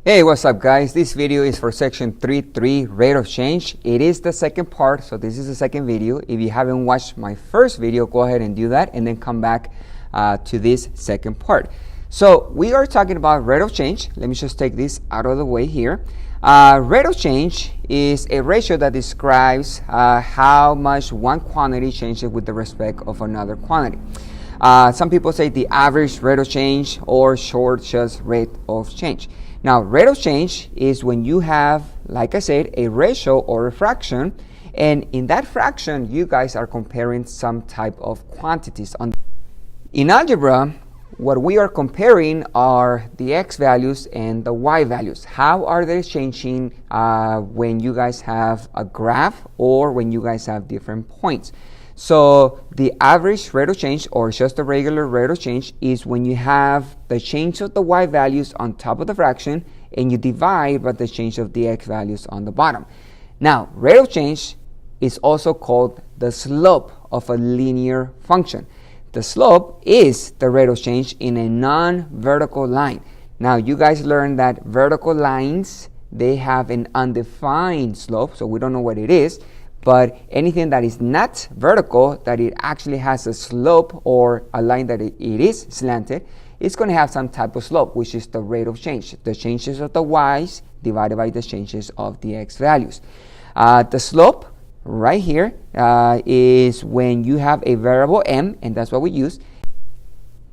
Hey, what's up guys? This video is for section 3.3 rate of change. It is the second part, so this is the second video. If you haven't watched my first video, go ahead and do that and then come back to this second part. So we are talking about rate of change. Let me just take this out of the way here. Rate of change is a ratio that describes how much one quantity changes with the respect of another quantity. Some people say the average rate of change or short just rate of change. Now, rate of change is when you have, like I said, a ratio or a fraction, and in that fraction, you guys are comparing some type of quantities. In algebra, what we are comparing are the x values and the y values. How are they changing when you guys have a graph or when you guys have different points? So the average rate of change, or just the regular rate of change, is when you have the change of the y values on top of the fraction and you divide by the change of the x values on the bottom. Now, rate of change is also called the slope of a linear function. The slope is the rate of change in a non-vertical line. Now, you guys learned that vertical lines, they have an undefined slope, so we don't know what it is. But anything that is not vertical, that it actually has a slope or a line that it is slanted, it's going to have some type of slope, which is the rate of change. The changes of the y's divided by the changes of the x values. The slope right here is when you have a variable m, and that's what we use,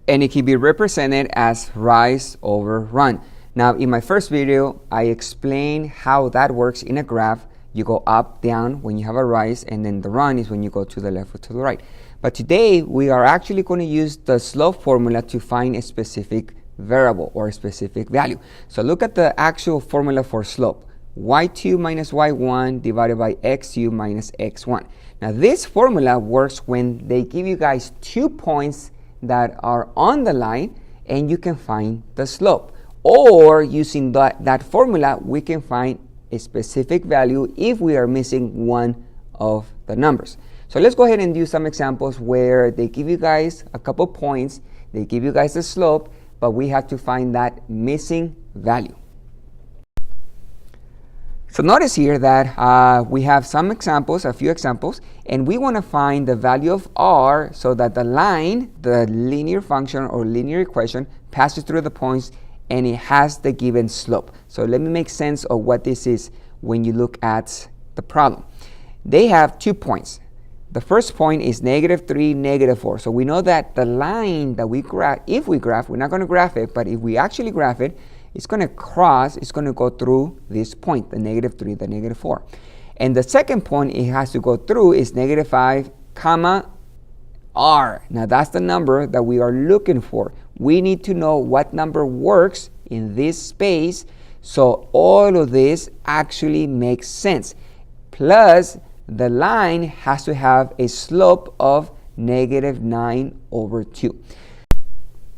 and it can be represented as rise over run. Now, in my first video, I explained how that works in a graph. You go up, down when you have a rise, and then the run is when you go to the left or to the right. But today, we are actually going to use the slope formula to find a specific variable or a specific value. So look at the actual formula for slope. y2 minus y1 divided by x2 minus x1. Now this formula works when they give you guys 2 points that are on the line and you can find the slope. Or using that formula, we can find a specific value if we are missing one of the numbers. So let's go ahead and do some examples where they give you guys a couple points, they give you guys the slope, but we have to find that missing value. So notice here that we have some examples, a few examples, and we want to find the value of r so that the line, the linear function or linear equation, passes through the points and it has the given slope. So let me make sense of what this is when you look at the problem. They have 2 points. The first point is -3, -4. So we know that the line that we graph, if we graph, we're not going to graph it, but if we actually graph it, it's going to cross, it's going to go through this point, the -3, the -4. And the second point it has to go through is -5, comma, r. Now that's the number that we are looking for. We need to know what number works in this space, so all of this actually makes sense. Plus, the line has to have a slope of -9/2.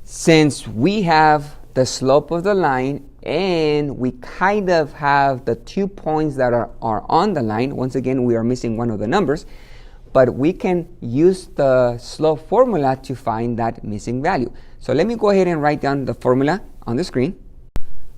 Since we have the slope of the line and we kind of have the 2 points that are on the line, once again, we are missing one of the numbers, but we can use the slope formula to find that missing value. So let me go ahead and write down the formula on the screen.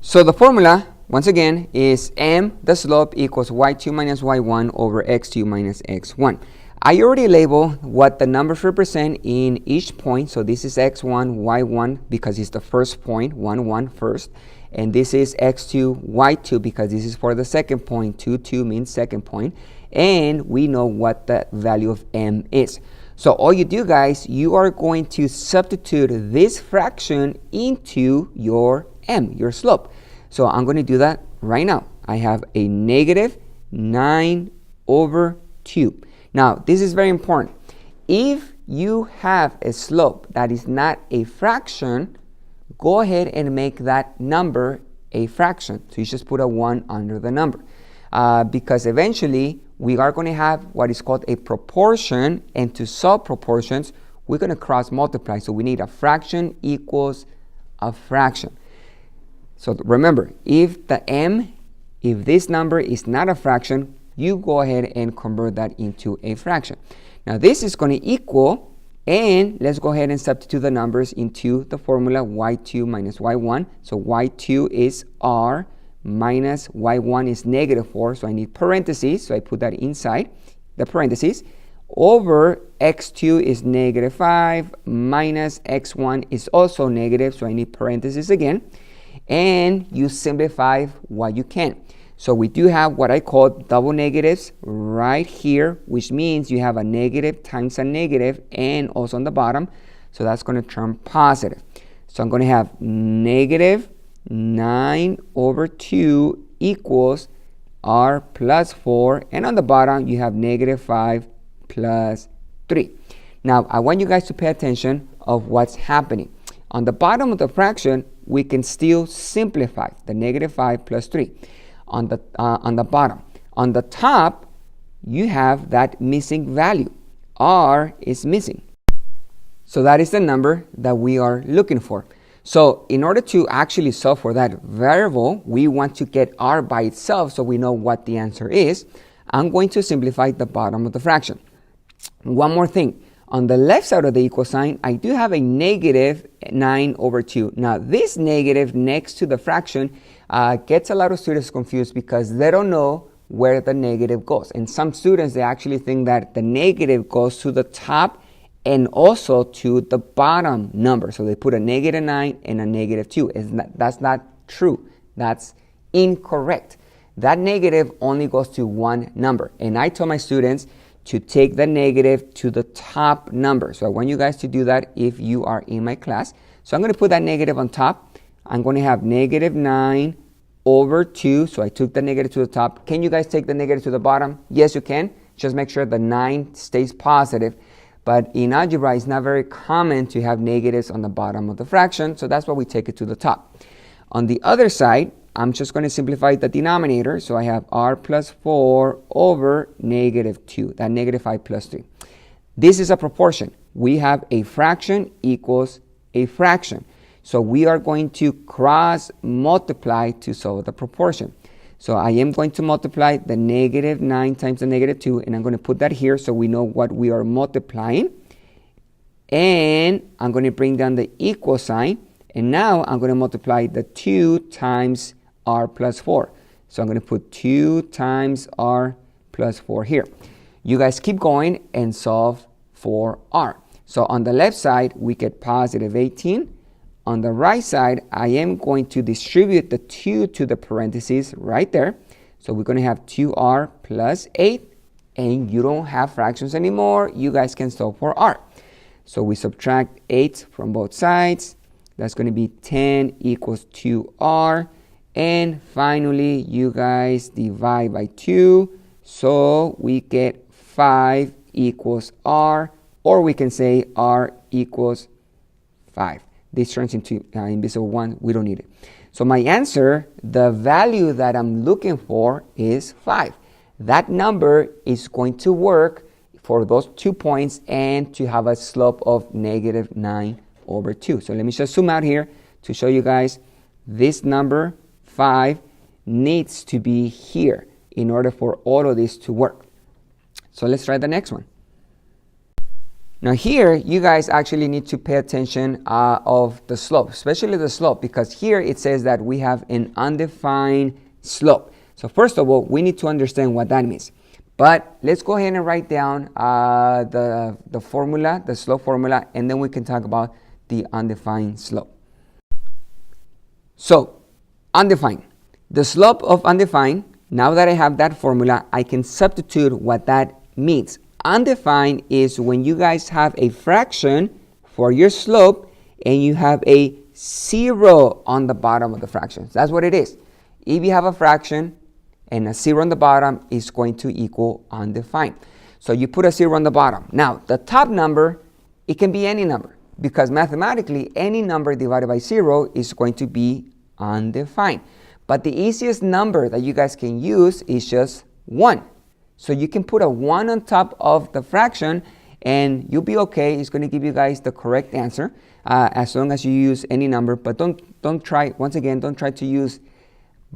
So the formula, once again, is m, the slope, equals y2 minus y1 over x2 minus x1. I already labeled what the numbers represent in each point. So this is x1, y1, because it's the first point, 1, 1 first. And this is x2, y2, because this is for the second point, 2, 2 means second point. And we know what the value of m is. So all you do, guys, you are going to substitute this fraction into your m, your slope. So I'm going to do that right now. I have a -9/2. Now, this is very important. If you have a slope that is not a fraction, go ahead and make that number a fraction. So you just put a 1 under the number. Because eventually we are going to have what is called a proportion, and to solve proportions, we're going to cross multiply. So we need a fraction equals a fraction. So remember, if this number is not a fraction, you go ahead and convert that into a fraction. Now this is going to equal, and let's go ahead and substitute the numbers into the formula y2 minus y1. So y2 is r minus y1 is negative 4, so I need parentheses, so I put that inside the parentheses, over x2 is negative 5, minus x1 is also negative, so I need parentheses again, and you simplify what you can. So we do have what I call double negatives right here, which means you have a negative times a negative and also on the bottom, so that's going to turn positive. So I'm going to have negative 9 over 2 equals r plus 4, and on the bottom you have negative 5 plus 3. Now I want you guys to pay attention of what's happening. On the bottom of the fraction, we can still simplify the negative 5 plus 3 on the bottom. On the top, you have that missing value. R is missing. So that is the number that we are looking for. So in order to actually solve for that variable, we want to get r by itself so we know what the answer is. I'm going to simplify the bottom of the fraction. One more thing. On the left side of the equal sign, I do have a negative 9 over 2. Now, this negative next to the fraction gets a lot of students confused because they don't know where the negative goes. And some students, they actually think that the negative goes to the top and also to the bottom number. So they put a negative 9 and a negative 2. That's not true. That's incorrect. That negative only goes to one number. And I tell my students to take the negative to the top number. So I want you guys to do that if you are in my class. So I'm going to put that negative on top. I'm going to have negative 9 over 2. So I took the negative to the top. Can you guys take the negative to the bottom? Yes, you can. Just make sure the 9 stays positive. But in algebra, it's not very common to have negatives on the bottom of the fraction, so that's why we take it to the top. On the other side, I'm just going to simplify the denominator, so I have r plus 4 over negative 2, that negative 5 plus 3. This is a proportion. We have a fraction equals a fraction. So we are going to cross multiply to solve the proportion. So I am going to multiply the negative 9 times the negative 2, and I'm going to put that here so we know what we are multiplying. And I'm going to bring down the equal sign, and now I'm going to multiply the 2 times r plus 4. So I'm going to put 2 times r plus 4 here. You guys keep going and solve for r. So on the left side, we get positive 18. On the right side, I am going to distribute the 2 to the parentheses right there. So we're going to have 2r plus 8, and you don't have fractions anymore. You guys can solve for r. So we subtract 8 from both sides. That's going to be 10 equals 2r. And finally, you guys divide by 2. So we get 5 equals r, or we can say r equals 5. This turns into invisible 1. We don't need it. So my answer, the value that I'm looking for is 5. That number is going to work for those 2 points and to have a slope of negative 9 over 2. So let me just zoom out here to show you guys this number 5 needs to be here in order for all of this to work. So let's try the next one. Now here, you guys actually need to pay attention of the slope, especially the slope, because here it says that we have an undefined slope. So first of all, we need to understand what that means. But let's go ahead and write down the formula, the slope formula, and then we can talk about the undefined slope. So, undefined. The slope of undefined, now that I have that formula, I can substitute what that means. Undefined is when you guys have a fraction for your slope and you have a 0 on the bottom of the fraction. That's what it is. If you have a fraction and a 0 on the bottom, is going to equal undefined. So you put a 0 on the bottom. Now, the top number, it can be any number, because mathematically, any number divided by 0 is going to be undefined. But the easiest number that you guys can use is just 1. So you can put a 1 on top of the fraction and you'll be okay. It's going to give you guys the correct answer as long as you use any number. But don't try to use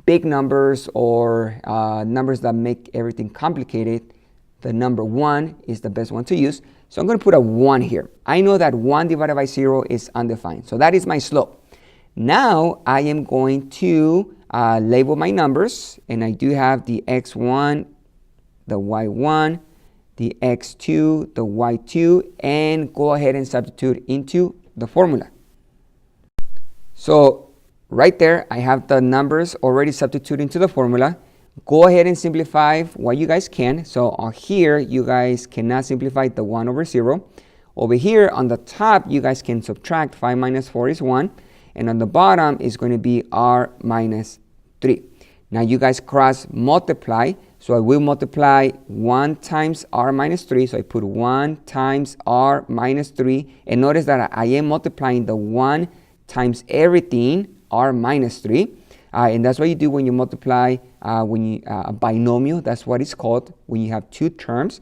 big numbers or numbers that make everything complicated. The number 1 is the best one to use. So I'm going to put a 1 here. I know that 1 divided by 0 is undefined. So that is my slope. Now I am going to label my numbers, and I do have the x1, the y1, the x2, the y2, and go ahead and substitute into the formula. So right there, I have the numbers already substituted into the formula. Go ahead and simplify what you guys can. So here, you guys cannot simplify the 1 over 0. Over here on the top, you guys can subtract 5 minus 4 is 1. And on the bottom is going to be r minus 3. Now you guys cross multiply. So I will multiply 1 times r minus 3. So I put 1 times r minus 3. And notice that I am multiplying the 1 times everything, r minus 3. And that's what you do when you multiply a binomial. That's what it's called when you have two terms.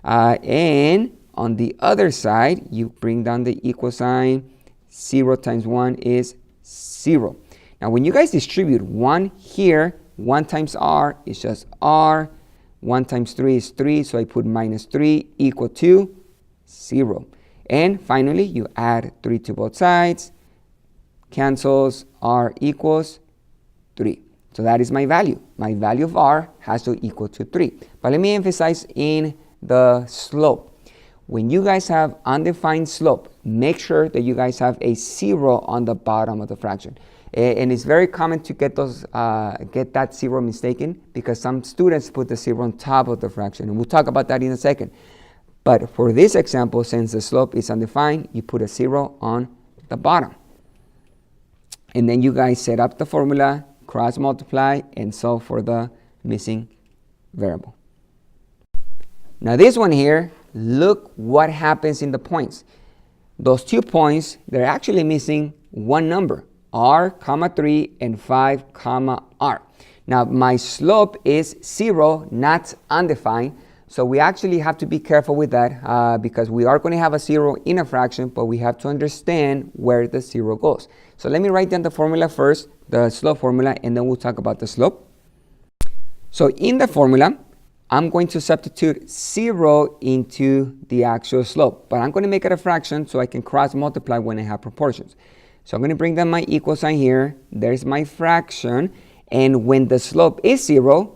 And on the other side, you bring down the equal sign. 0 times 1 is 0. Now when you guys distribute 1 here, 1 times r is just r. 1 times 3 is 3, so I put minus 3 equal to 0. And finally, you add 3 to both sides. Cancels, r equals 3. So that is my value. My value of r has to equal to 3. But let me emphasize in the slope. When you guys have undefined slope, make sure that you guys have a 0 on the bottom of the fraction. And it's very common to get that 0 mistaken, because some students put the 0 on top of the fraction. And we'll talk about that in a second. But for this example, since the slope is undefined, you put a 0 on the bottom. And then you guys set up the formula, cross multiply, and solve for the missing variable. Now this one here, look what happens in the points. Those 2 points, they're actually missing one number, r, comma 3, and 5, comma r. Now my slope is 0, not undefined. So we actually have to be careful with that because we are going to have a 0 in a fraction, but we have to understand where the 0 goes. So let me write down the formula first, the slope formula, and then we'll talk about the slope. So in the formula, I'm going to substitute 0 into the actual slope, but I'm going to make it a fraction so I can cross multiply when I have proportions. So I'm going to bring down my equal sign here. There's my fraction. And when the slope is 0,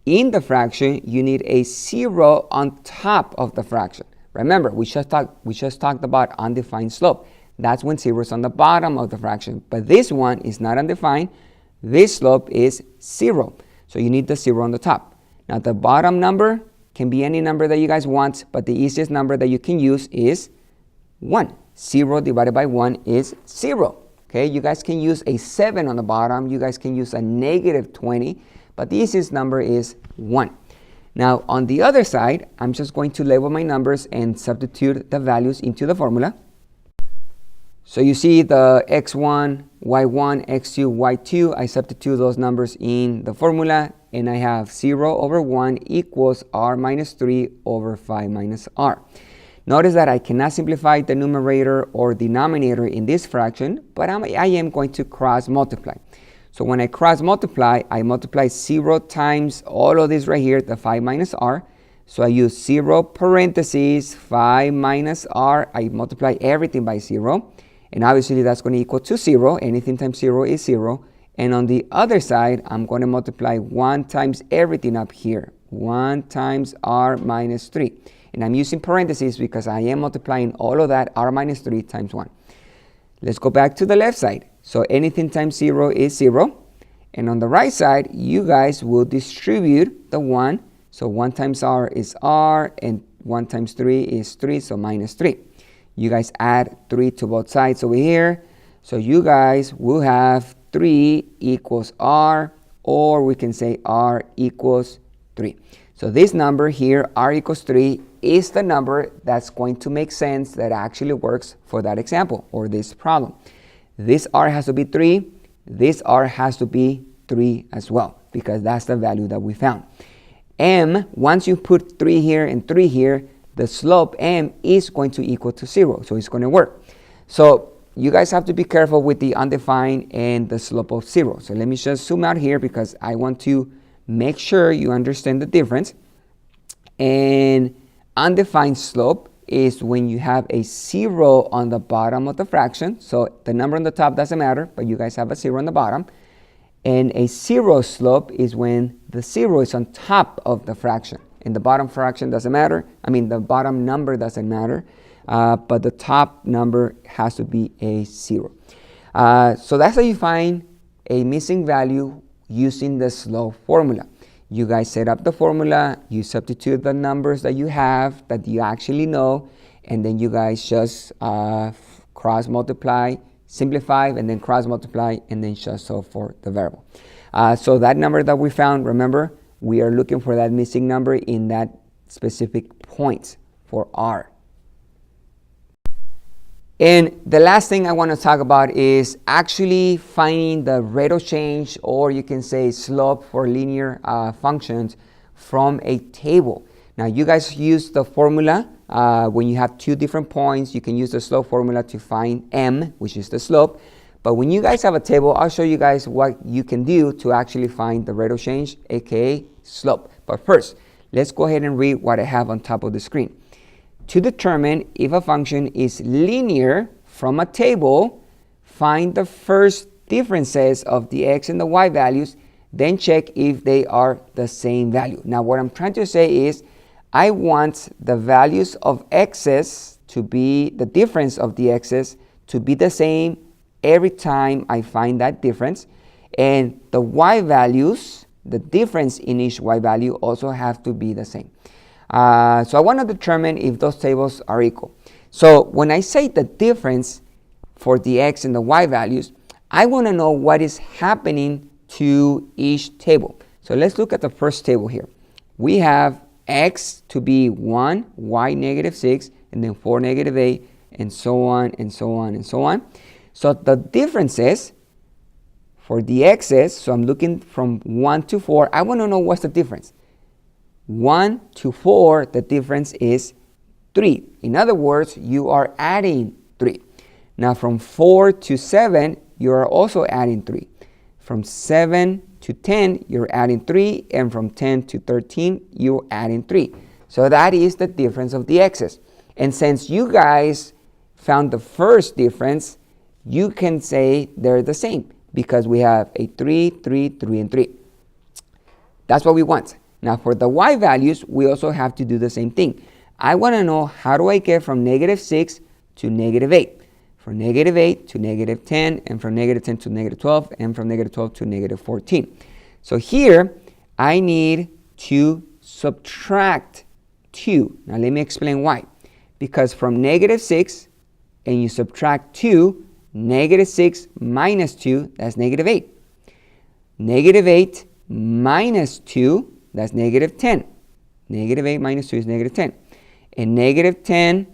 in the fraction, you need a 0 on top of the fraction. Remember, we just talked about undefined slope. That's when 0 is on the bottom of the fraction. But this one is not undefined. This slope is 0. So you need the 0 on the top. Now the bottom number can be any number that you guys want, but the easiest number that you can use is 1. 0 divided by 1 is 0. Okay, you guys can use a 7 on the bottom. You guys can use a negative 20, but the easiest number is 1. Now on the other side, I'm just going to label my numbers and substitute the values into the formula. So you see the x1, y1, x2, y2. I substitute those numbers in the formula, and I have 0 over 1 equals r minus 3 over 5 minus r. Notice that I cannot simplify the numerator or denominator in this fraction, but I am going to cross multiply. So when I cross multiply, I multiply 0 times all of this right here, the 5 minus r. So I use 0 parentheses 5 minus r. I multiply everything by 0. And obviously that's going to equal to 0. Anything times 0 is 0. And on the other side, I'm going to multiply 1 times everything up here. 1 times r minus 3. And I'm using parentheses because I am multiplying all of that, r minus 3 times 1. Let's go back to the left side. So anything times 0 is 0. And on the right side, you guys will distribute the 1. So 1 times r is r, and 1 times 3 is 3, so minus 3. You guys add 3 to both sides over here. So you guys will have 3 equals r, or we can say r equals 3. So this number here, r equals 3, is the number that's going to make sense, that actually works for that example or this problem. This r has to be 3. This r has to be 3 as well, because that's the value that we found. M, once you put 3 here and 3 here, the slope m is going to equal to 0. So it's going to work. So you guys have to be careful with the undefined and the slope of 0. So let me just zoom out here because I want to make sure you understand the difference. And undefined slope is when you have a 0 on the bottom of the fraction. So the number on the top doesn't matter, but you guys have a 0 on the bottom. And a zero slope is when the zero is on top of the fraction. And the bottom fraction doesn't matter. I mean, the bottom number doesn't matter. But the top number has to be a zero. So that's how you find a missing value using the slope formula. You guys set up the formula, you substitute the numbers that you have, that you actually know, and then you guys just cross multiply, simplify, and then cross multiply, and then just solve for the variable. So that number that we found, remember, we are looking for that missing number in that specific point for R. And the last thing I want to talk about is actually finding the rate of change, or you can say slope for linear functions from a table. Now you guys use the formula when you have two different points. You can use the slope formula to find m, which is the slope. But when you guys have a table, I'll show you guys what you can do to actually find the rate of change, aka slope. But first, let's go ahead and read what I have on top of the screen. To determine if a function is linear from a table, find the first differences of the x and the y values, then check if they are the same value. Now what I'm trying to say is I want the values of x's to be, the difference of the x's to be the same every time I find that difference, and the y values, the difference in each y value also have to be the same. So I want to determine if those tables are equal. So when I say the difference for the x and the y values, I want to know what is happening to each table. So let's look at the first table here. We have x to be 1, y negative 6, and then 4 negative 8, and so on, and so on, and so on. So the differences for the x's, so I'm looking from 1 to 4, I want to know what's the difference. 1 to 4, the difference is 3. In other words, you are adding 3. Now from 4 to 7, you are also adding 3. From 7 to 10, you're adding 3. And from 10 to 13, you're adding 3. So that is the difference of the x's. And since you guys found the first difference, you can say they're the same because we have a 3, 3, 3, and 3. That's what we want. Now for the y values, we also have to do the same thing. I want to know how do I get from negative 6 to negative 8, from negative 8 to negative 10, and from negative 10 to negative 12, and from negative 12 to negative 14. So here, I need to subtract 2. Now let me explain why. Because from negative 6, and you subtract 2, negative 6 minus 2, that's negative 8. Negative 8 minus 2, that's negative 10. Negative 8 minus 2 is negative 10. And negative 10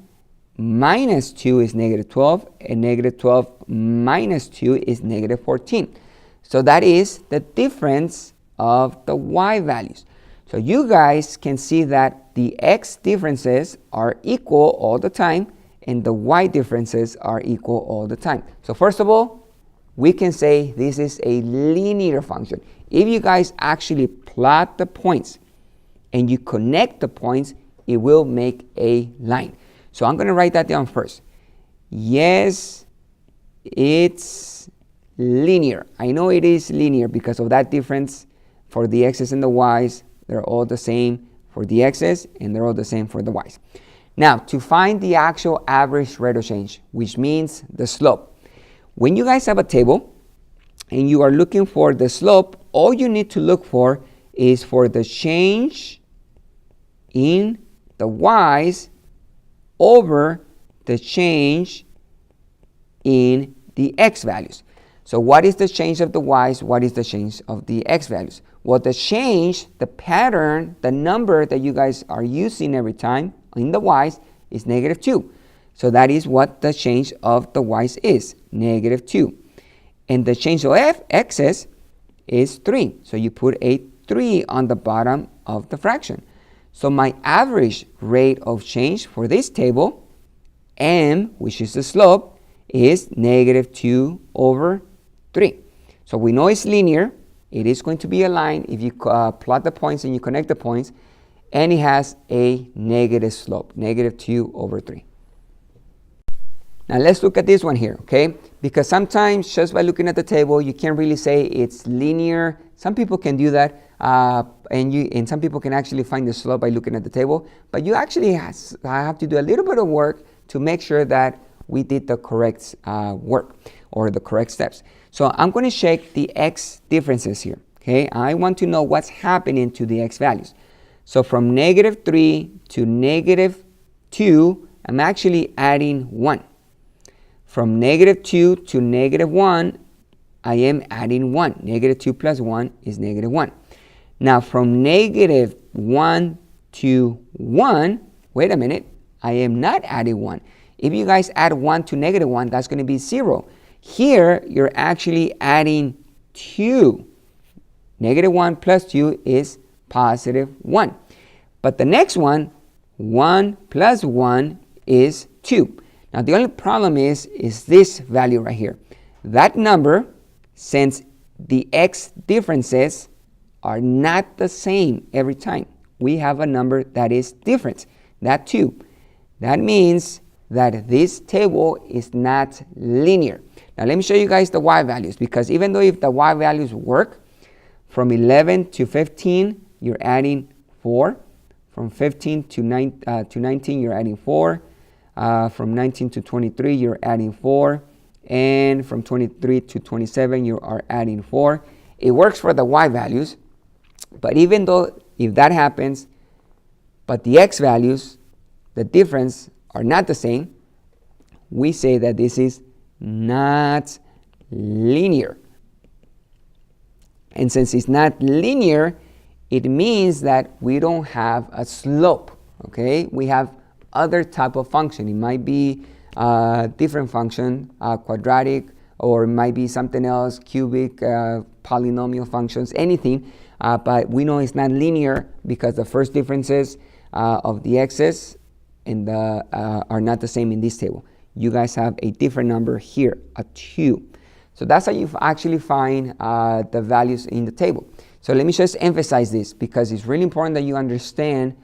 minus 2 is negative 12. And negative 12 minus 2 is negative 14. So that is the difference of the y values. So you guys can see that the x differences are equal all the time, and the y differences are equal all the time. So first of all, we can say this is a linear function. If you guys actually plot the points and you connect the points, it will make a line. So I'm going to write that down first. Yes, it's linear. I know it is linear because of that difference for the x's and the y's. They're all the same for the x's, and they're all the same for the y's. Now, to find the actual average rate of change, which means the slope. When you guys have a table and you are looking for the slope, all you need to look for is for the change in the y's over the change in the x values. So what is the change of the y's? What is the change of the x values? Well, the change, the pattern, the number that you guys are using every time in the y's is negative 2. So that is what the change of the y's is, negative 2. And the change of x's is 3. So you put a 3 on the bottom of the fraction. So my average rate of change for this table, m, which is the slope, is negative 2 over 3. So we know it's linear. It is going to be a line if you plot the points and you connect the points. And it has a negative slope, negative 2 over 3. Now let's look at this one here, okay? Because sometimes just by looking at the table, you can't really say it's linear. Some people can do that, and some people can actually find the slope by looking at the table. But you actually have to do a little bit of work to make sure that we did the correct work or the correct steps. So I'm going to check the x differences here, okay? I want to know what's happening to the x values. So from -3 to -2, I'm actually adding 1. From -2 to -1, I am adding 1. -2 plus 1 is -1. Now from -1 to 1, wait a minute, I am not adding 1. If you guys add 1 to -1, that's going to be 0. Here, you're actually adding 2. -1 plus 2 is +1. But the next one, 1 plus 1 is 2. Now the only problem is this value right here. That number, since the x differences are not the same every time, we have a number that is different, that 2. That means that this table is not linear. Now let me show you guys the y values, because even though if the y values work, from 11 to 15, you're adding 4. From 15 to 19, you're adding 4. From 19 to 23, you're adding 4. And from 23 to 27, you are adding 4. It works for the y values. But even though if that happens, but the x values, the difference are not the same, we say that this is not linear. And since it's not linear, it means that we don't have a slope, okay? We have other type of function. It might be a different function, quadratic, or it might be something else, cubic, polynomial functions, anything. But we know it's not linear because the first differences of the x's and are not the same in this table. You guys have a different number here, a 2. So that's how you actually find the values in the table. So let me just emphasize this, because it's really important that you understand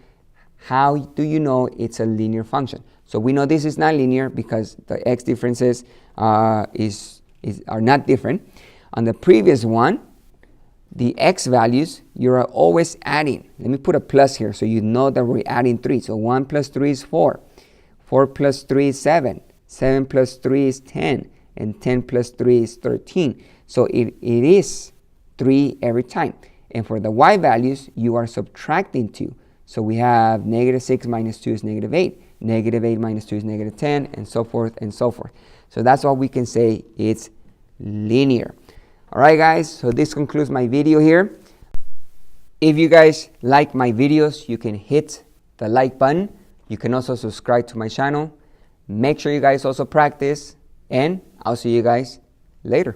how do you know it's a linear function. So we know this is not linear because the x differences are not different. On the previous one, the x values, you're always adding. Let me put a plus here so you know that we're adding 3. So 1 plus 3 is 4. 4 plus 3 is 7. 7 plus 3 is 10. And 10 plus 3 is 13. So it is 3 every time. And for the y values, you are subtracting 2. So we have -6 minus 2 is -8. -8 minus 2 is -10, and so forth and so forth. So that's why we can say it's linear. All right, guys, so this concludes my video here. If you guys like my videos, you can hit the like button. You can also subscribe to my channel. Make sure you guys also practice, and I'll see you guys later.